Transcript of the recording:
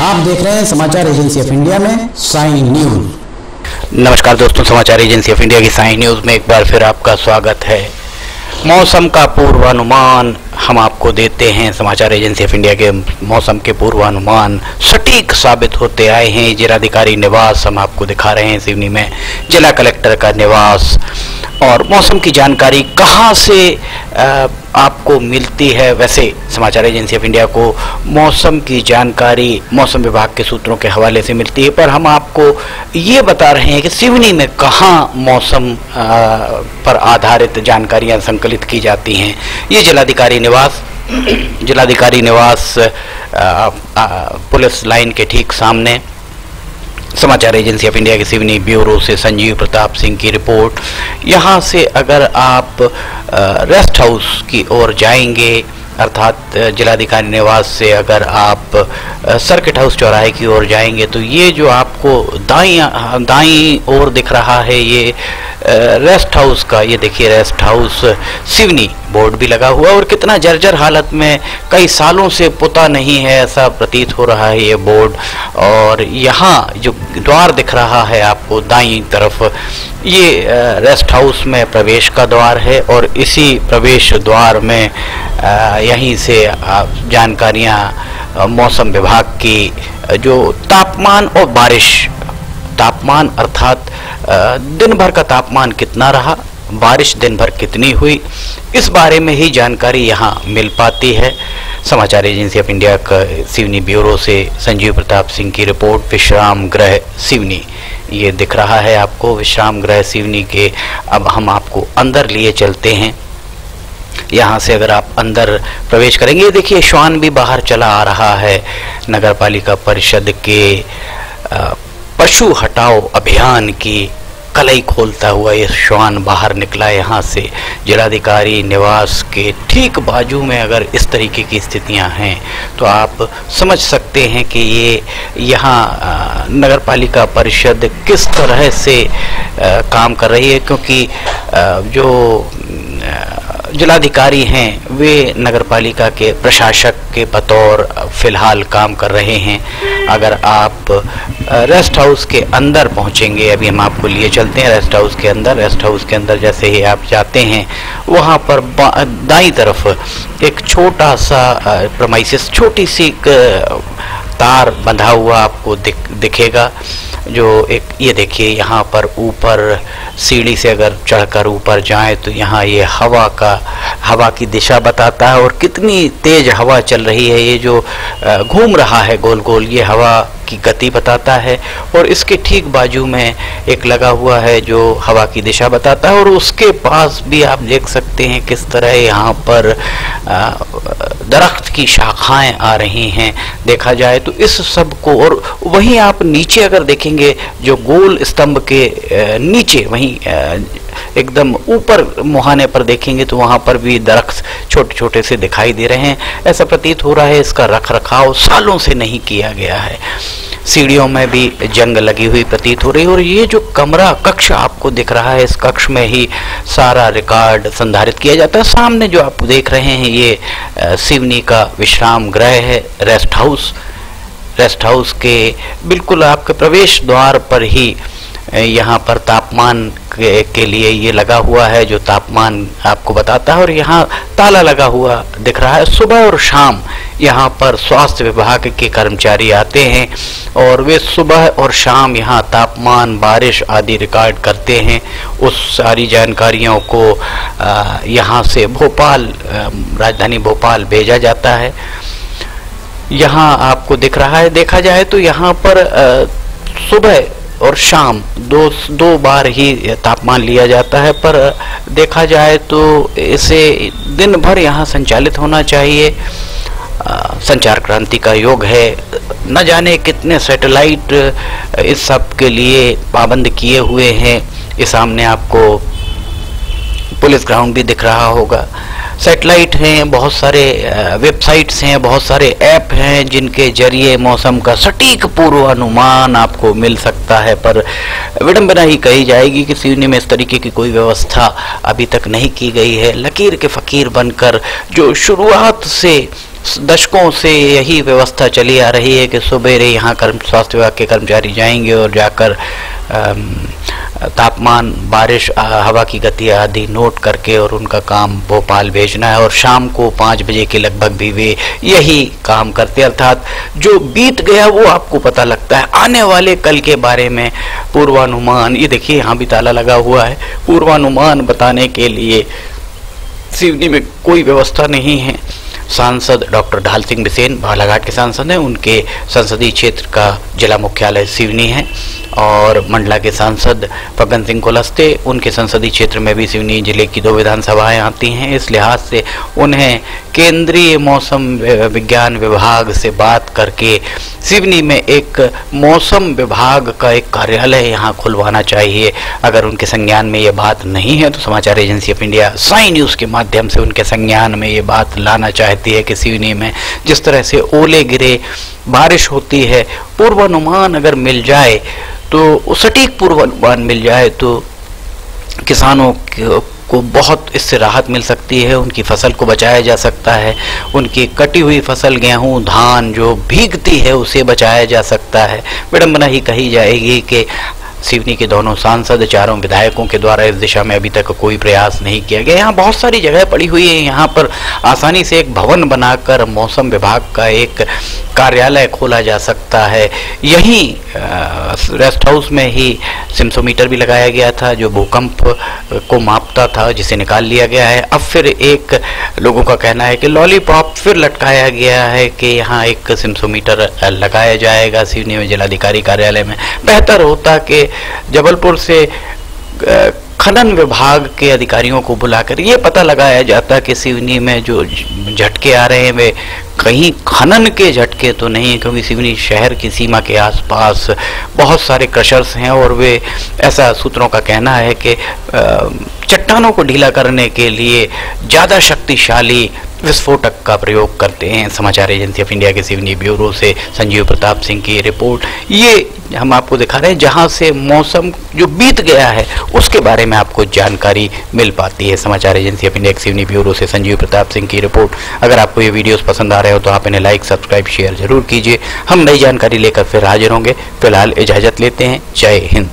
आप देख रहे हैं समाचार एजेंसी ऑफ इंडिया में साई न्यूज। नमस्कार दोस्तों, समाचार एजेंसी ऑफ इंडिया की साई न्यूज में एक बार फिर आपका स्वागत है। मौसम का पूर्वानुमान हम आपको देते हैं। समाचार एजेंसी ऑफ इंडिया के मौसम के पूर्वानुमान सटीक साबित होते आए हैं। जिलाधिकारी निवास हम आपको दिखा रहे हैं सिवनी में, जिला कलेक्टर का निवास। और मौसम की जानकारी कहां से आपको मिलती है? वैसे समाचार एजेंसी ऑफ इंडिया को मौसम की जानकारी मौसम विभाग के सूत्रों के हवाले से मिलती है, पर हम आपको ये बता रहे हैं कि सिवनी में कहां मौसम पर आधारित जानकारियां संकलित की जाती हैं। ये जिलाधिकारी निवास पुलिस लाइन के ठीक सामने। समाचार एजेंसी ऑफ इंडिया के सिवनी ब्यूरो से संजीव प्रताप सिंह की रिपोर्ट। यहाँ से अगर आप रेस्ट हाउस की ओर जाएंगे, अर्थात जिलाधिकारी निवास से अगर आप सर्किट हाउस चौराहे की ओर जाएंगे, तो ये जो आपको दाईं ओर दिख रहा है, ये रेस्ट हाउस का, ये देखिए रेस्ट हाउस सिवनी बोर्ड भी लगा हुआ, और कितना जर्जर हालत में, कई सालों से पुता नहीं है ऐसा प्रतीत हो रहा है ये बोर्ड। और यहाँ जो द्वार दिख रहा है आपको दाईं तरफ, ये रेस्ट हाउस में प्रवेश का द्वार है, और इसी प्रवेश द्वार में यहीं से जानकारियाँ मौसम विभाग की, जो तापमान और बारिश, तापमान अर्थात दिन भर का तापमान कितना रहा, बारिश दिन भर कितनी हुई, इस बारे में ही जानकारी यहाँ मिल पाती है। समाचार एजेंसी ऑफ इंडिया का सिवनी ब्यूरो से संजीव प्रताप सिंह की रिपोर्ट। विश्राम गृह सिवनी ये दिख रहा है आपको, विश्राम गृह सिवनी के। अब हम आपको अंदर लिए चलते हैं। यहाँ से अगर आप अंदर प्रवेश करेंगे, देखिए श्वान भी बाहर चला आ रहा है। नगर पालिका परिषद के पशु हटाओ अभियान की कलई खोलता हुआ ये श्वान बाहर निकला यहाँ से। जिलाधिकारी निवास के ठीक बाजू में अगर इस तरीके की स्थितियाँ हैं, तो आप समझ सकते हैं कि ये यहाँ नगर पालिका परिषद किस तरह से काम कर रही है, क्योंकि जो जिलाधिकारी हैं वे नगरपालिका के प्रशासक के बतौर फिलहाल काम कर रहे हैं। अगर आप रेस्ट हाउस के अंदर पहुंचेंगे, अभी हम आपको लिए चलते हैं रेस्ट हाउस के अंदर। रेस्ट हाउस के अंदर जैसे ही आप जाते हैं, वहाँ पर दाईं तरफ एक छोटा सा प्रेमाइसिस, छोटी सी तार बंधा हुआ आपको दिखेगा, जो एक, ये देखिए यहाँ पर ऊपर सीढ़ी से अगर चढ़कर ऊपर जाएं तो यहाँ ये हवा की दिशा बताता है, और कितनी तेज हवा चल रही है। ये जो घूम रहा है गोल गोल, ये हवा की गति बताता है। और इसके ठीक बाजू में एक लगा हुआ है जो हवा की दिशा बताता है, और उसके पास भी आप देख सकते हैं किस तरह यहाँ पर दरख्त की शाखाएं आ रही हैं देखा जाए तो इस सब को। और वहीं आप नीचे अगर देखेंगे, जो गोल स्तंभ के नीचे, वहीं एकदम ऊपर मुहाने पर देखेंगे, तो वहाँ पर भी दरख्त छोटे छोटे से दिखाई दे रहे हैं। ऐसा प्रतीत हो रहा है इसका रख रखाव सालों से नहीं किया गया है। सीढ़ियों में भी जंग लगी हुई प्रतीत हो रही है। और ये जो कक्ष आपको दिख रहा है, इस कक्ष में ही सारा रिकॉर्ड संधारित किया जाता है। सामने जो आप देख रहे हैं, ये सिवनी का विश्राम गृह है, रेस्ट हाउस के बिल्कुल आपके प्रवेश द्वार पर ही यहाँ पर तापमान के लिए ये लगा हुआ है, जो तापमान आपको बताता है। और यहाँ ताला लगा हुआ दिख रहा है। सुबह और शाम यहाँ पर स्वास्थ्य विभाग के कर्मचारी आते हैं, और वे सुबह और शाम यहाँ तापमान, बारिश आदि रिकॉर्ड करते हैं। उस सारी जानकारियों को यहाँ से भोपाल, राजधानी भोपाल भेजा जाता है। यहाँ आपको दिख रहा है, देखा जाए तो यहाँ पर सुबह और शाम दो बार ही तापमान लिया जाता है, पर देखा जाए तो इसे दिन भर यहाँ संचालित होना चाहिए। संचार क्रांति का युग है, न जाने कितने सैटेलाइट इस सब के लिए पाबंद किए हुए हैं। ये सामने आपको पुलिस ग्राउंड भी दिख रहा होगा। सैटेलाइट हैं, बहुत सारे वेबसाइट्स हैं, बहुत सारे ऐप हैं जिनके जरिए मौसम का सटीक पूर्वानुमान आपको मिल सकता है। पर विडंबना ही कही जाएगी कि सिवनी में इस तरीके की कोई व्यवस्था अभी तक नहीं की गई है। लकीर के फ़कीर बनकर जो शुरुआत से दशकों से यही व्यवस्था चली आ रही है कि सवेरे यहाँ स्वास्थ्य विभाग के कर्मचारी जाएंगे और जाकर तापमान, बारिश, हवा की गति आदि नोट करके और उनका काम भोपाल भेजना है, और शाम को 5 बजे के लगभग भी वे यही काम करते हैं। अर्थात जो बीत गया वो आपको पता लगता है, आने वाले कल के बारे में पूर्वानुमान, ये देखिए यहाँ भी ताला लगा हुआ है, पूर्वानुमान बताने के लिए सिवनी में कोई व्यवस्था नहीं है। सांसद डॉक्टर ढाल सिंह बिसेन बालाघाट के सांसद हैं, उनके संसदीय क्षेत्र का जिला मुख्यालय सिवनी है, और मंडला के सांसद फग्गन सिंह कुलस्ते, उनके संसदीय क्षेत्र में भी सिवनी जिले की 2 विधानसभाएं आती हैं। इस लिहाज से उन्हें केंद्रीय मौसम विज्ञान विभाग से बात करके सिवनी में एक मौसम विभाग का एक कार्यालय यहाँ खुलवाना चाहिए। अगर उनके संज्ञान में ये बात नहीं है तो समाचार agency of India Sai news के माध्यम से उनके संज्ञान में ये बात लाना चाहती है कि सिवनी में जिस तरह से ओले गिरे, बारिश होती है, पूर्वानुमान अगर मिल जाए तो सटीक पूर्वानुमान मिल जाए तो किसानों को बहुत इससे राहत मिल सकती है, उनकी फसल को बचाया जा सकता है, उनकी कटी हुई फसल गेहूं, धान जो भीगती है उसे बचाया जा सकता है। विडंबना ही कही जाएगी कि सिवनी के दोनों सांसद, चारों विधायकों के द्वारा इस दिशा में अभी तक कोई प्रयास नहीं किया गया। यहाँ बहुत सारी जगह पड़ी हुई है, यहाँ पर आसानी से एक भवन बनाकर मौसम विभाग का एक कार्यालय खोला जा सकता है। यहीं रेस्ट हाउस में ही सिम्सोमीटर भी लगाया गया था जो भूकंप को मापता था, जिसे निकाल लिया गया है। अब फिर एक लोगों का कहना है कि लॉलीपॉप फिर लटकाया गया है कि यहाँ एक सिम्सोमीटर लगाया जाएगा सिवनी में जिलाधिकारी कार्यालय में। बेहतर होता कि जबलपुर से खनन विभाग के अधिकारियों को बुलाकर ये पता लगाया जाता कि सिवनी में जो झटके आ रहे हैं वे कहीं खनन के झटके तो नहीं है, क्योंकि सिवनी शहर की सीमा के आसपास बहुत सारे क्रशर्स हैं और वे, ऐसा सूत्रों का कहना है कि चट्टानों को ढीला करने के लिए ज़्यादा शक्तिशाली विस्फोटक का प्रयोग करते हैं। समाचार एजेंसी ऑफ इंडिया के सिवनी ब्यूरो से संजीव प्रताप सिंह की रिपोर्ट ये हम आपको दिखा रहे हैं, जहां से मौसम जो बीत गया है उसके बारे में आपको जानकारी मिल पाती है। समाचार एजेंसी ऑफ इंडिया के सिवनी ब्यूरो से संजीव प्रताप सिंह की रिपोर्ट। अगर आपको ये वीडियोस पसंद आ रहे हो तो आप इन्हें लाइक, सब्सक्राइब, शेयर जरूर कीजिए। हम नई जानकारी लेकर फिर हाजिर होंगे। फिलहाल इजाजत लेते हैं। जय हिंद।